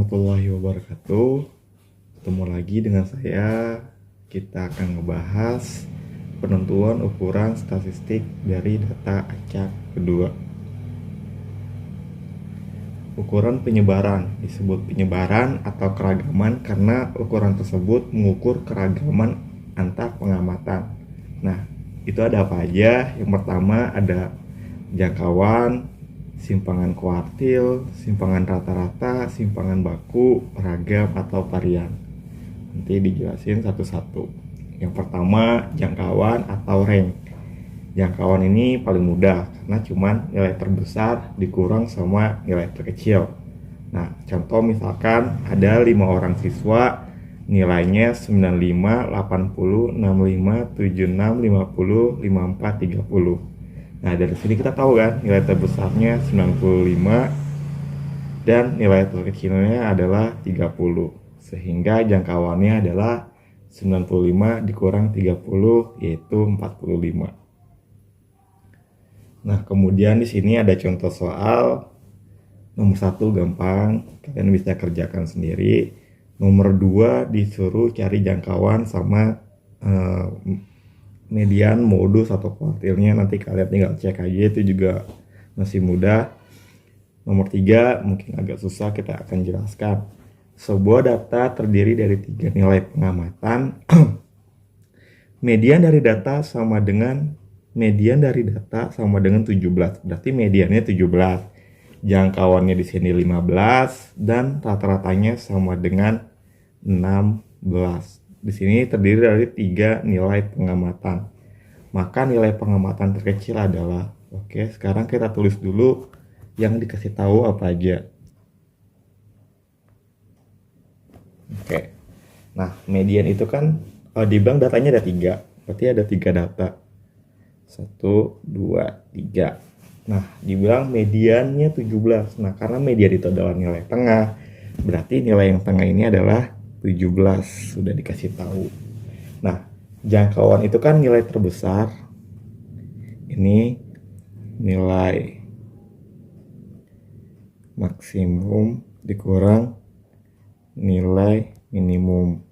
warahmatullahi wabarakatuh. Ketemu lagi dengan saya. Kita akan ngebahas penentuan ukuran statistik dari data acak kedua. Ukuran penyebaran disebut penyebaran atau keragaman karena ukuran tersebut mengukur keragaman antar pengamatan. Nah, itu ada apa aja? Yang pertama ada jangkauan, simpangan kuartil, simpangan rata-rata, simpangan baku, ragam atau varian. Nanti dijelasin satu-satu. Yang pertama jangkauan atau rank. Jangkauan ini paling mudah karena cuman nilai terbesar dikurang sama nilai terkecil. Nah, contoh misalkan ada 5 orang siswa, nilainya 95, 80, 65, 76, 50, 54, 30. Nah, dari sini kita tahu kan nilai terbesarnya 95 dan nilai terkecilnya adalah 30. Sehingga jangkauannya adalah 95 dikurang 30 yaitu 45. Nah, kemudian di sini ada contoh soal. Nomor 1 gampang, kalian bisa kerjakan sendiri. Nomor 2 disuruh cari jangkauan sama median, modus atau kuartilnya. Nanti kalian tinggal cek aja, itu juga masih mudah. Nomor 3 mungkin agak susah, kita akan jelaskan. Sebuah data terdiri dari 3 nilai pengamatan. Median dari data sama dengan 17. Berarti mediannya 17. Jangkauannya di sini 15 dan rata-ratanya sama dengan 16. Di sini terdiri dari 3 nilai pengamatan. Maka nilai pengamatan terkecil adalah, oke, sekarang kita tulis dulu yang dikasih tahu apa aja. Oke. Nah, median itu kan dibilang datanya ada 3. Berarti ada 3 data. 1, 2, 3. Nah, dibilang mediannya 17. Nah, karena median itu adalah nilai tengah, berarti nilai yang tengah ini adalah 17. Sudah dikasih tahu. Nah, jangkauan itu kan nilai terbesar. Ini nilai maksimum dikurang nilai minimum.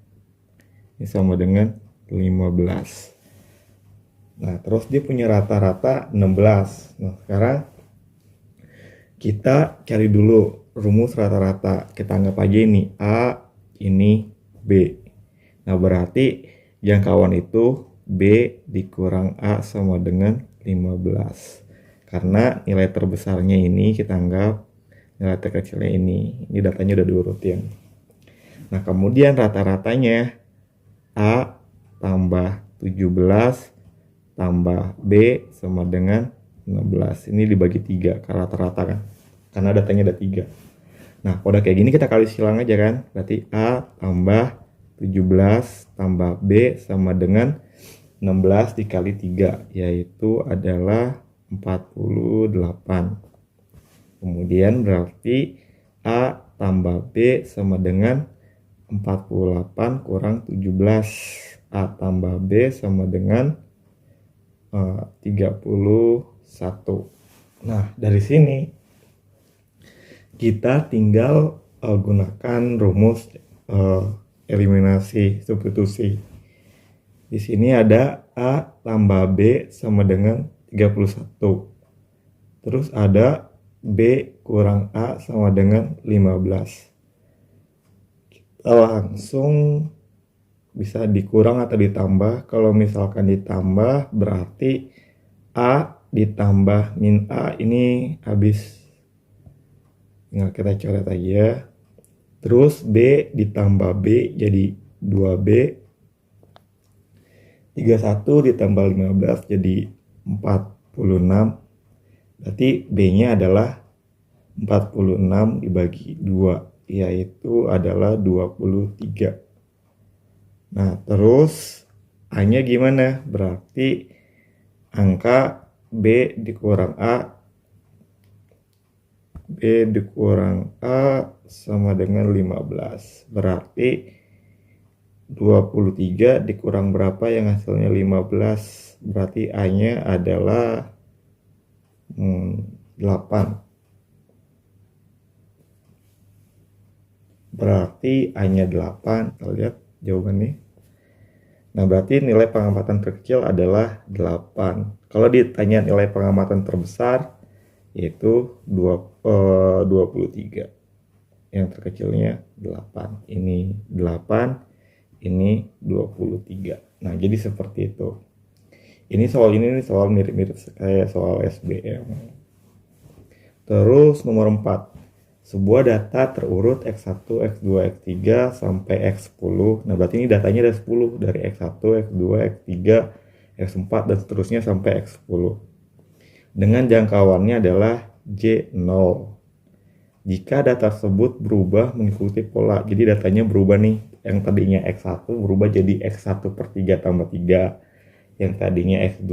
Ini sama dengan 15. Nah, terus dia punya rata-rata 16. Nah, sekarang kita cari dulu rumus rata-rata. Kita anggap aja ini A, ini B. Nah, berarti jangkauan itu B dikurang A sama dengan 15. Karena nilai terbesarnya ini kita anggap, nilai terkecilnya ini. Ini datanya udah diurutin. Nah, kemudian rata-ratanya A tambah 17 tambah B sama dengan 16. Ini dibagi 3 ke rata-rata kan, karena datanya ada 3. Nah, pada kayak gini kita kali silang aja kan. Berarti A tambah 17 tambah B sama dengan 16 dikali 3, yaitu adalah 48. Kemudian berarti A tambah B sama dengan 48 kurang 17. A tambah B sama dengan 31. Nah, dari sini kita tinggal gunakan rumus eliminasi substitusi. Di sini ada A tambah B sama dengan 31. Terus ada B kurang A sama dengan 15. Kita langsung bisa dikurang atau ditambah. Kalau misalkan ditambah berarti A ditambah min A ini habis, tinggal kita coret aja. Terus B ditambah B jadi 2B. 31 ditambah 15 jadi 46. Berarti B nya adalah 46 dibagi 2, yaitu adalah 23. Nah, terus A-nya gimana? Berarti angka B dikurang A sama dengan 15. Berarti 23 dikurang berapa yang hasilnya 15? Berarti A-nya adalah 8. berarti A-nya 8. Kita lihat jawabannya. Nah, berarti nilai pengamatan terkecil adalah 8. Kalau ditanya nilai pengamatan terbesar, yaitu 23. Yang terkecilnya 8. Ini 8, ini 23. Nah, jadi seperti itu. Ini soal mirip-mirip kayak soal SBM. Terus nomor 4. Sebuah data terurut X1, X2, X3 sampai X10. Nah, berarti ini datanya ada 10 dari X1, X2, X3, X4 dan seterusnya sampai X10. Dengan jangkauannya adalah J0. Jika data tersebut berubah mengikuti pola, jadi datanya berubah nih. Yang tadinya X1 berubah jadi X1 per 3 tambah 3. Yang tadinya X2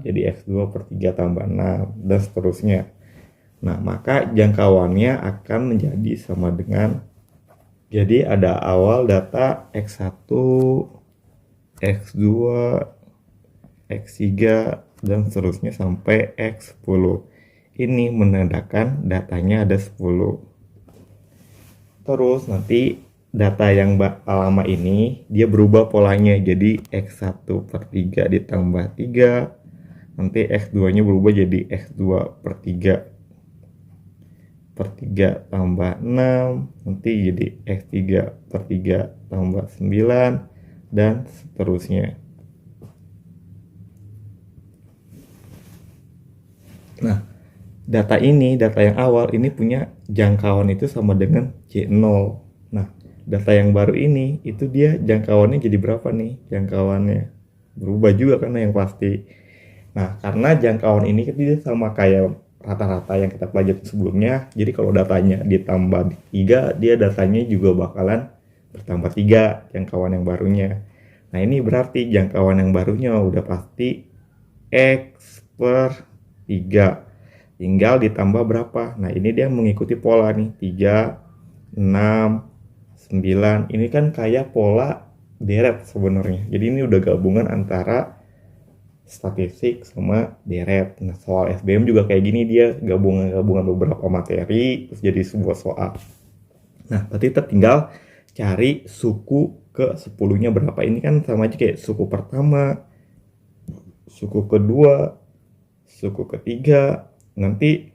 jadi X2 per 3 tambah 6 dan seterusnya. Nah, maka jangkauannya akan menjadi sama dengan, jadi ada awal data X1, X2, X3 dan seterusnya sampai X10. Ini menandakan datanya ada 10. Terus nanti data yang lama ini dia berubah polanya jadi X1 per 3 ditambah 3. Nanti X2 nya berubah jadi X2 per 3 tambah 6. Nanti jadi X3 per 3 tambah 9 dan seterusnya. Nah, data yang awal ini punya jangkauan itu sama dengan J0. Nah, data yang baru ini itu dia jangkauannya jadi berapa nih? Jangkauannya berubah juga karena yang pasti. Nah, karena jangkauan ini kan dia sama kayak rata-rata yang kita pelajari sebelumnya. Jadi kalau datanya ditambah 3, dia datanya juga bakalan bertambah 3 jangkauan yang barunya. Nah, ini berarti jangkauan yang barunya udah pasti X per 3. Tinggal ditambah berapa? Nah, ini dia mengikuti pola nih. 3, 6, 9. Ini kan kayak pola deret sebenarnya. Jadi ini udah gabungan antara statistik sama deret. Nah, soal SBM juga kayak gini, dia gabungan beberapa materi terus jadi sebuah soal. Nah, berarti tinggal cari suku ke 10-nya berapa. Ini kan sama aja kayak suku pertama, suku kedua, suku ketiga, nanti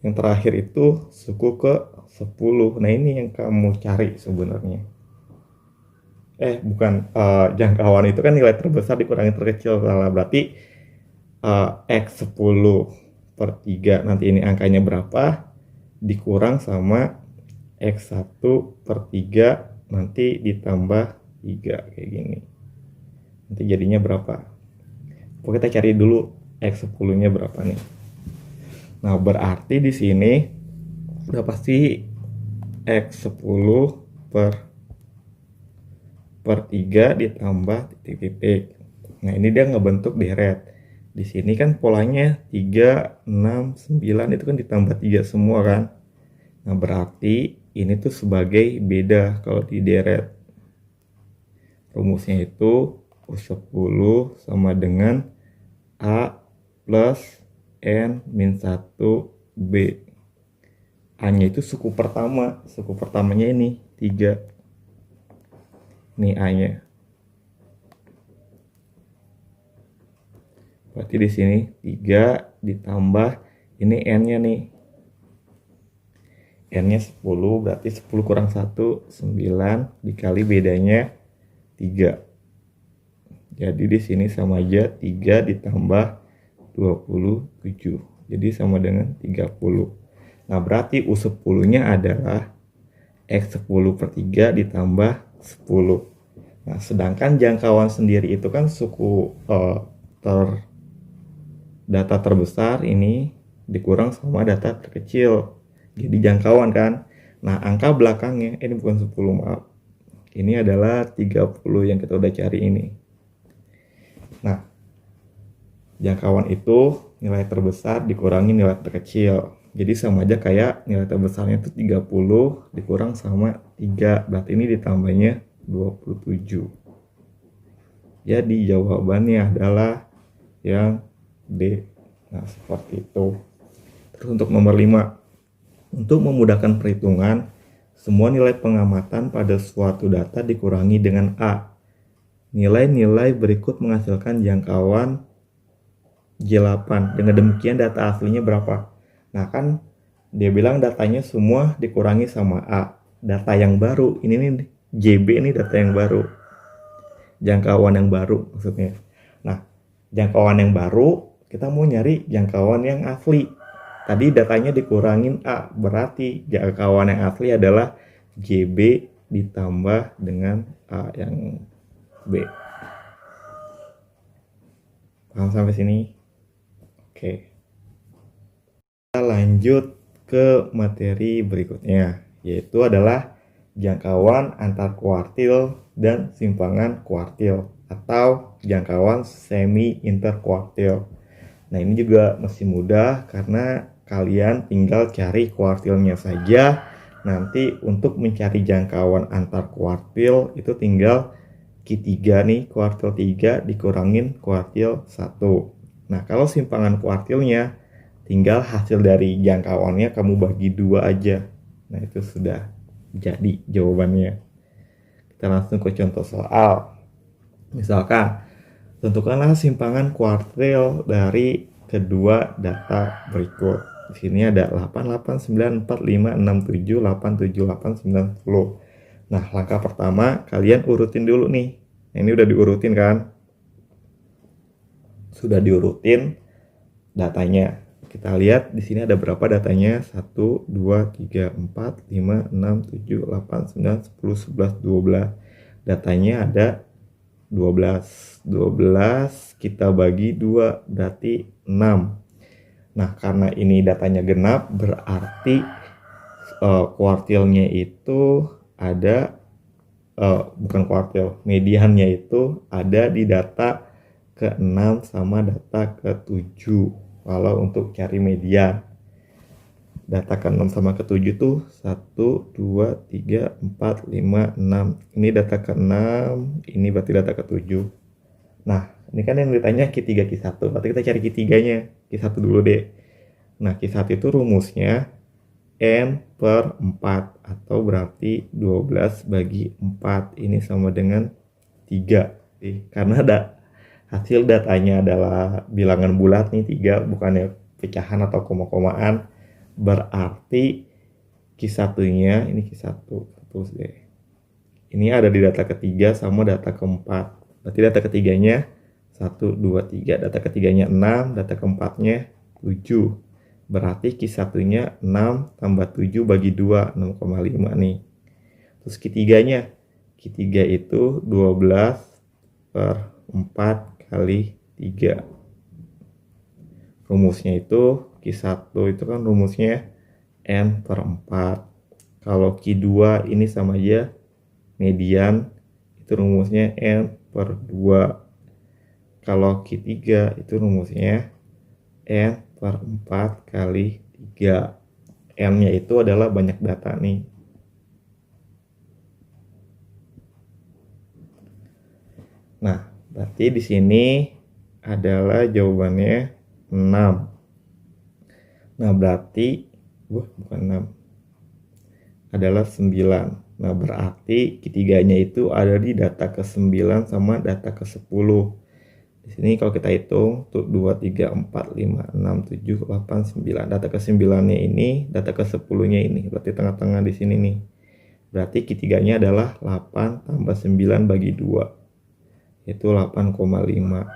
yang terakhir itu suku ke 10. Nah, ini yang kamu cari sebenarnya. Bukan, jangkauan itu kan nilai terbesar dikurangi terkecil, salah. Berarti X10 per 3, nanti ini angkanya berapa, dikurang sama X1 per 3, nanti ditambah 3, kayak gini. Nanti jadinya berapa? Kita cari dulu X10 nya berapa nih. Nah, berarti di sini udah pasti X10 per 3 ditambah titik-titik. Nah, ini dia ngebentuk deret. Di sini kan polanya 3, 6, 9 itu kan ditambah 3 semua kan. Nah, berarti ini tuh sebagai beda kalau di deret. Rumusnya itu U10 sama dengan A plus N min 1 B. A-nya itu suku pertama. Suku pertamanya ini 3. Ini A-nya. Berarti di sini 3 ditambah ini N-nya nih. N-nya 10, berarti 10 kurang 1, 9 dikali bedanya 3. Jadi di sini sama aja 3 ditambah 27. Jadi sama dengan 30. Nah, berarti U10-nya adalah X10 per 3 ditambah 10. Nah, sedangkan jangkauan sendiri itu kan suku data terbesar ini dikurang sama data terkecil. Jadi jangkauan kan. Nah, angka belakangnya, ini bukan 10, maaf. Ini adalah 30 yang kita udah cari ini. Nah, jangkauan itu nilai terbesar dikurangi nilai terkecil. Jadi sama aja kayak nilai terbesarnya itu 30 dikurang sama 3. Berarti ini ditambahnya 27. Jadi jawabannya adalah yang D. Nah, seperti itu. Terus untuk nomor 5. Untuk memudahkan perhitungan, Semua nilai pengamatan pada suatu data dikurangi dengan A. Nilai-nilai berikut menghasilkan jangkauan J8. Dengan demikian data aslinya berapa? Nah kan dia bilang datanya semua dikurangi sama A. Data yang baru, ini nih JB ini data yang baru. Jangkauan yang baru maksudnya. Nah, jangkauan yang baru kita mau nyari jangkauan yang asli. Tadi datanya dikurangin A, berarti jangkauan yang asli adalah JB ditambah dengan A yang B. Paham sampai sini? Oke. Kita lanjut ke materi berikutnya, yaitu adalah jangkauan antar kuartil dan simpangan kuartil atau jangkauan semi interkuartil. Nah, ini juga masih mudah karena kalian tinggal cari kuartilnya saja. Nanti untuk mencari jangkauan antar kuartil itu tinggal Q3 nih, kuartil 3 dikurangin kuartil 1. Nah, kalau simpangan kuartilnya tinggal hasil dari jangkauannya kamu bagi 2 aja. Nah, itu sudah jadi jawabannya. Kita langsung ke contoh soal. Misalkan, tentukanlah simpangan kuartil dari kedua data berikut. Di sini ada 889456787890. Nah, langkah pertama kalian urutin dulu nih. Nah, ini udah diurutin kan? Sudah diurutin datanya. Kita lihat di sini ada berapa datanya? 1 2 3 4 5 6 7 8 9 10 11 12. Datanya ada 12 kita bagi 2 berarti 6. Nah, karena ini datanya genap berarti kuartilnya itu ada bukan kuartil, mediannya itu ada di data ke-6 sama data ke-7. Kalau untuk cari median, data ke-6 sama ke-7 tuh 1 2 3 4 5 6. Ini data ke-6, ini berarti data ke-7. Nah, ini kan yang ditanya Q3 Q1, berarti kita cari Q3-nya. Q1 dulu deh. Nah, Q1 itu rumusnya N per 4, atau berarti 12 bagi 4. Ini sama dengan 3. Karena hasil datanya adalah bilangan bulat nih 3, bukannya pecahan atau koma-komaan. Berarti Q1-nya, ini Q1, terus deh. Ini ada di data ketiga sama data keempat. Berarti data ketiganya 1, 2, 3. Data ketiganya 6, data keempatnya 7. Berarti Q1-nya 6 tambah 7 bagi 2, 6,5 nih. Terus Q3-nya, Q3 itu 12 per 4 kali 3. Rumusnya itu Q1 itu kan rumusnya N per 4. Kalau Q2 ini sama aja median, itu rumusnya N per 2. Kalau Q3 itu rumusnya N per 4 kali 3. N-nya itu adalah banyak data nih. Nah, berarti di sini adalah jawabannya 6. Nah, berarti bukan 6. Adalah 9. Nah, berarti Q3-nya itu ada di data ke-9 sama data ke-10. Di sini kalau kita hitung tuh 2 3 4 5 6 7 8 9. Data ke-9-nya ini, data ke-10-nya ini. Berarti tengah-tengah di sini nih. Berarti Q3-nya adalah 8 tambah 9 bagi 2. Itu 8,5.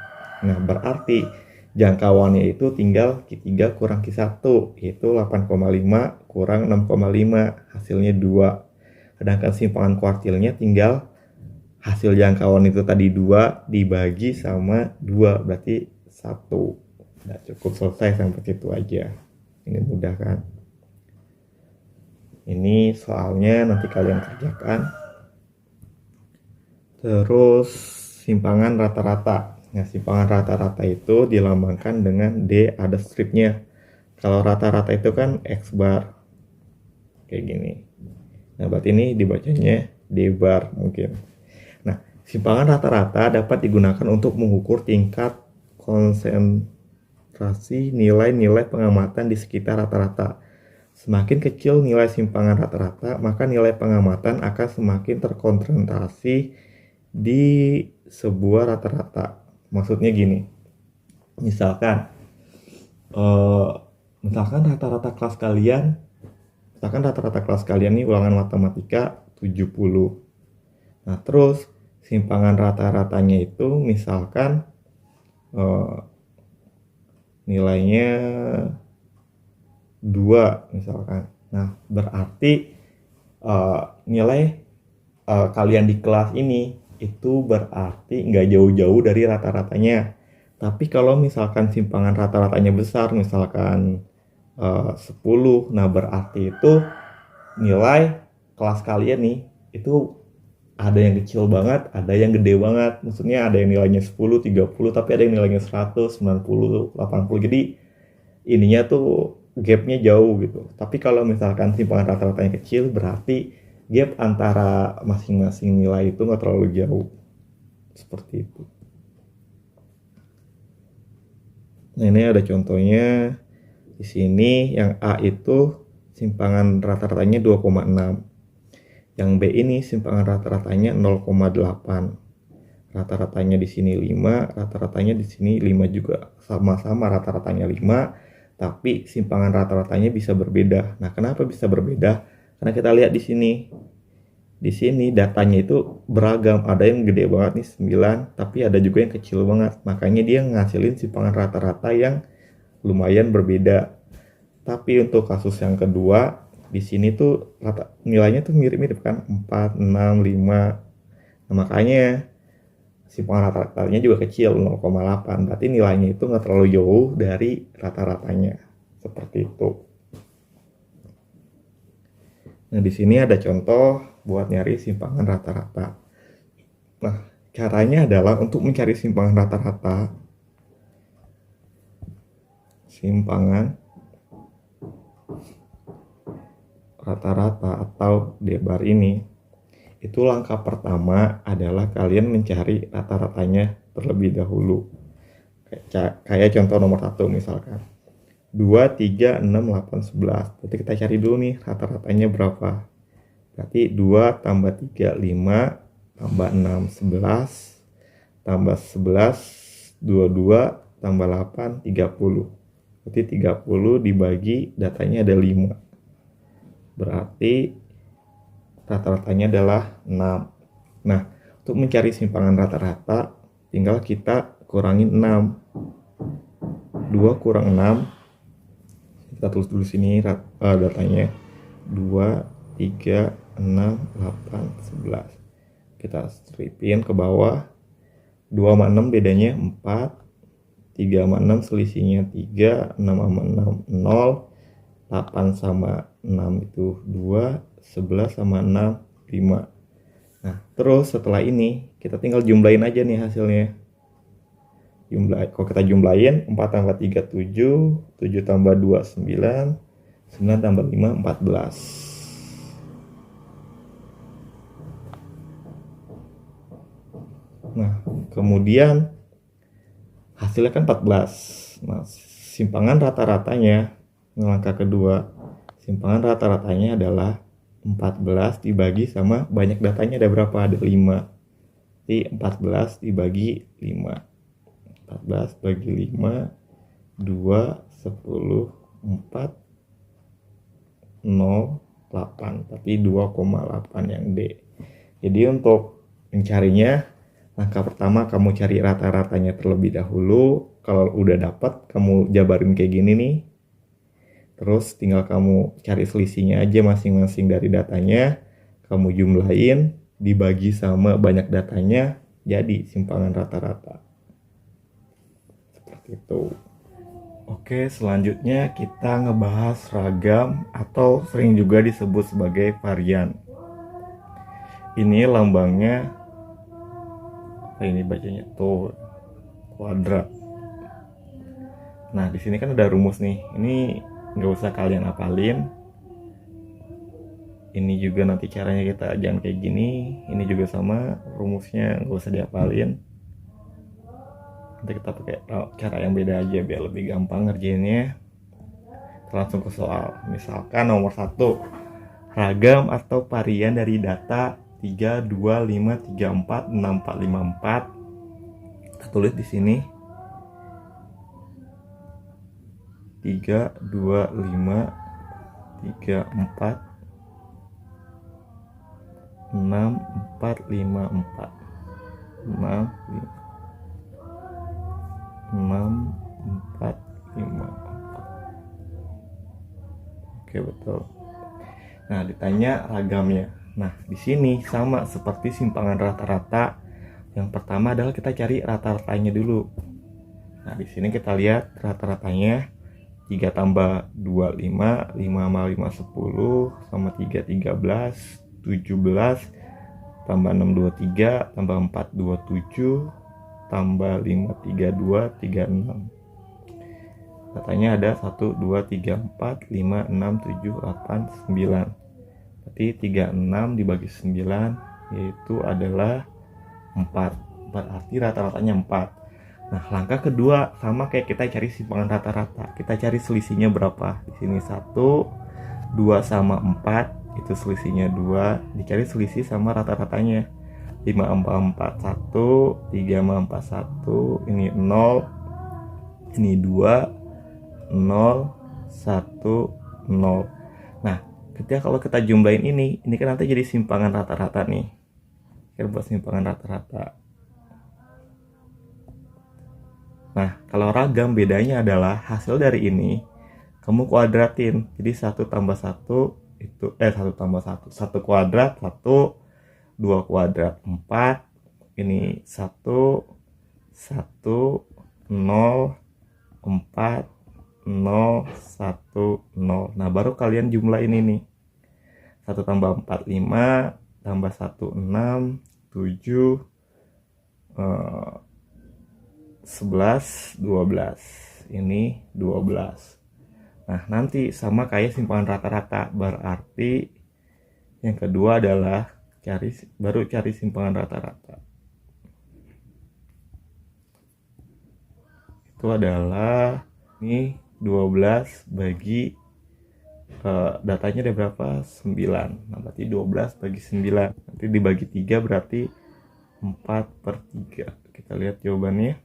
Nah, berarti jangkauannya itu tinggal Q3 kurang Q1, yaitu 8,5 kurang 6,5, hasilnya 2. Sedangkan simpangan kuartilnya tinggal hasil jangkauan itu tadi 2 dibagi sama 2, berarti 1. Udah cukup, selesai sampai situ aja. Ini mudah kan? Ini soalnya nanti kalian kerjakan. Terus simpangan rata-rata. Nah, simpangan rata-rata itu dilambangkan dengan D, ada stripnya. Kalau rata-rata itu kan X bar. Kayak gini. Nah, berarti ini dibacanya D bar mungkin. Nah, simpangan rata-rata dapat digunakan untuk mengukur tingkat konsentrasi nilai-nilai pengamatan di sekitar rata-rata. Semakin kecil nilai simpangan rata-rata, maka nilai pengamatan akan semakin terkonsentrasi di sebuah rata-rata. Maksudnya gini, misalkan eh, misalkan rata-rata kelas kalian nih ulangan matematika 70. Nah, terus simpangan rata-ratanya itu misalkan eh, nilainya 2 misalkan. Nah, berarti nilai kalian di kelas ini itu berarti nggak jauh-jauh dari rata-ratanya. Tapi kalau misalkan simpangan rata-ratanya besar, misalkan 10, nah berarti itu nilai kelas kalian nih itu ada yang kecil banget, ada yang gede banget. Maksudnya ada yang nilainya 10, 30, tapi ada yang nilainya 100, 90, 80. Jadi ininya tuh gapnya jauh gitu. Tapi kalau misalkan simpangan rata-ratanya kecil, berarti gap antara masing-masing nilai itu nggak terlalu jauh. Seperti itu. Nah, ini ada contohnya. Di sini yang A itu simpangan rata-ratanya 2,6. Yang B ini simpangan rata-ratanya 0,8. Rata-ratanya di sini 5, rata-ratanya di sini 5 juga. Sama-sama rata-ratanya 5, tapi simpangan rata-ratanya bisa berbeda. Nah, kenapa bisa berbeda? Karena kita lihat di sini. Di sini datanya itu beragam. Ada yang gede banget nih 9, tapi ada juga yang kecil banget. Makanya dia ngasilin simpangan rata-rata yang lumayan berbeda. Tapi untuk kasus yang kedua, di sini tuh nilainya tuh mirip-mirip kan, 4, 6, 5. Nah, makanya simpangan rata-ratanya juga kecil, 0,8. Berarti nilainya itu nggak terlalu jauh dari rata-ratanya. Seperti itu. Nah, di sini ada contoh buat nyari simpangan rata-rata. Nah, caranya adalah untuk mencari simpangan rata-rata. Simpangan rata-rata atau D-bar ini, itu langkah pertama adalah kalian mencari rata-ratanya terlebih dahulu. Kayak contoh nomor 1 misalkan 2, 3, 6, 8, 11. Berarti kita cari dulu nih rata-ratanya berapa. Berarti 2 tambah 3, 5, tambah 6, 11, tambah 11, 22, tambah 8, 30. Berarti 30 dibagi datanya ada 5. Berarti rata-ratanya adalah 6. Nah, untuk mencari simpangan rata-rata tinggal kita kurangin 6. 2 kurang 6, kita tulis dulu sini datanya. 2, 3, 6, 8, 11. Kita stripin ke bawah. 2 sama 6 bedanya 4. 3 sama 6 selisihnya 3. 6 sama 6 0. 8 sama 6 itu 2. 11 sama 6 5. Nah, terus setelah ini kita tinggal jumlahin aja nih hasilnya. Kalau kita jumlahin 4 tambah 3 7, 7 tambah 2 9, 9 tambah 5 14. Nah, kemudian hasilnya kan 14. Nah, simpangan rata-ratanya langkah kedua, simpangan rata-ratanya adalah 14 dibagi sama banyak datanya ada berapa? Ada 5. Jadi 14 dibagi 5. 14 bagi 5, 2, 10, 4, 0, 8. Tapi 2,8 yang D. Jadi untuk mencarinya, langkah pertama kamu cari rata-ratanya terlebih dahulu. Kalau udah dapat, kamu jabarin kayak gini nih. Terus tinggal kamu cari selisihnya aja masing-masing dari datanya. Kamu jumlahin, dibagi sama banyak datanya, jadi simpangan rata-rata. Seperti itu. Oke, selanjutnya kita ngebahas ragam atau sering juga disebut sebagai varian. Ini lambangnya, ini bacanya tuh kuadrat. Nah, di sini kan ada rumus nih. Ini nggak usah kalian hafalin. Ini juga nanti caranya kita jangan kayak gini. Ini juga sama, rumusnya nggak usah dihafalin. Nanti kita pakai cara yang beda aja biar lebih gampang ngerjainnya. langsung ke soal. Misalkan nomor 1, ragam atau varian dari data 3, 2, 5, 3, 4, 6, 4, 5, 4. Kita tulis di sini 3, 2, 5, 3, 4, 6, 4, 5, 4. 6, 4, 5, 4. Oke, betul. Nah, ditanya ragamnya. Nah, di sini sama seperti simpangan rata-rata. Yang pertama adalah kita cari rata-ratanya dulu. Nah, di sini kita lihat rata-ratanya 3 tambah 2, 5, 5 sama 5, 10, sama 3, 13, 17, tambah 6, 2, 3, tambah 4, 2, 7, tambah 5, 3, 2, 3, 6. Katanya ada 1, 2, 3, 4, 5, 6, 7, 8, 9. Berarti 36 dibagi 9 yaitu adalah 4. Berarti rata-ratanya 4. Nah, langkah kedua sama kayak kita cari simpangan rata-rata. Kita cari selisihnya berapa. Di sini 1, 2 sama 4, itu selisihnya 2. Dicari selisih sama rata-ratanya. 5 sama 4, 1, 3 sama 4, 1, ini 0, ini 2, 0, 1, 0. Nah, ketika kalau kita jumlahin ini kan nanti jadi simpangan rata-rata nih. Kita buat simpangan rata-rata. Nah, kalau ragam bedanya adalah hasil dari ini kamu kuadratin. Jadi 1 tambah 1 itu 1 tambah 1, 1 kuadrat, 1, 2 kuadrat, 4. Ini 1, 1, 0, 4, 0, 1, 0. Nah, baru kalian jumlahin ini. 1 tambah 4, 5, tambah 1, 6, 7, 11, 12. Ini 12. Nah, nanti sama kayak simpangan rata-rata. Berarti yang kedua adalah baru cari simpangan rata-rata. Itu adalah ini 12 bagi datanya ada berapa? 9. Nah, berarti 12 bagi 9. Nanti dibagi 3 berarti 4/3. Kita lihat jawabannya.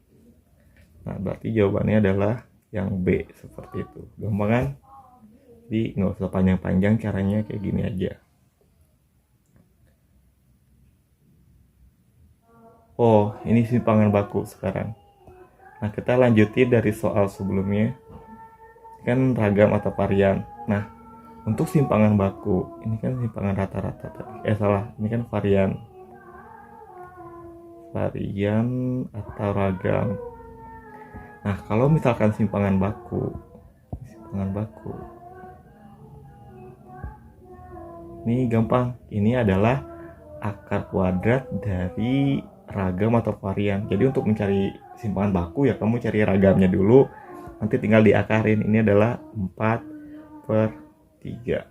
Nah, berarti jawabannya adalah yang B, seperti itu. Gampang kan? Jadi nggak usah panjang-panjang, caranya kayak gini aja. Oh, ini simpangan baku sekarang. Nah, kita lanjutin dari soal sebelumnya. Kan ragam atau varian. Nah, untuk simpangan baku, ini kan simpangan rata-rata tadi. Salah, ini kan varian. Varian atau ragam. Nah, kalau misalkan simpangan baku. Ini gampang. Ini adalah akar kuadrat dari ragam atau varian. Jadi untuk mencari simpangan baku ya kamu cari ragamnya dulu. Nanti tinggal diakarin. Ini adalah 4/3.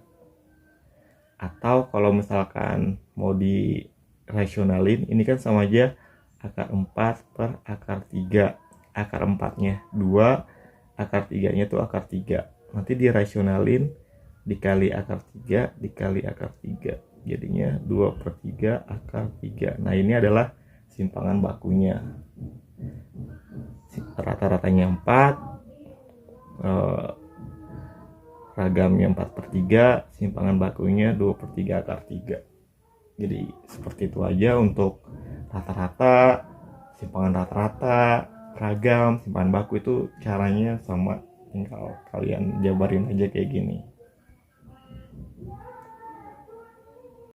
Atau kalau misalkan mau dirasionalin, ini kan sama aja akar 4 per akar 3. Akar 4-nya 2, akar 3-nya itu akar 3. Nanti dirasionalin dikali akar 3 dikali akar 3. Jadinya 2/3 akar 3. Nah, ini adalah simpangan bakunya. Rata-ratanya 4, ragamnya 4/3, simpangan bakunya 2/3 akar 3. Jadi seperti itu aja untuk rata-rata, simpangan rata-rata, ragam, simpangan baku itu caranya sama, tinggal kalian jabarin aja kayak gini.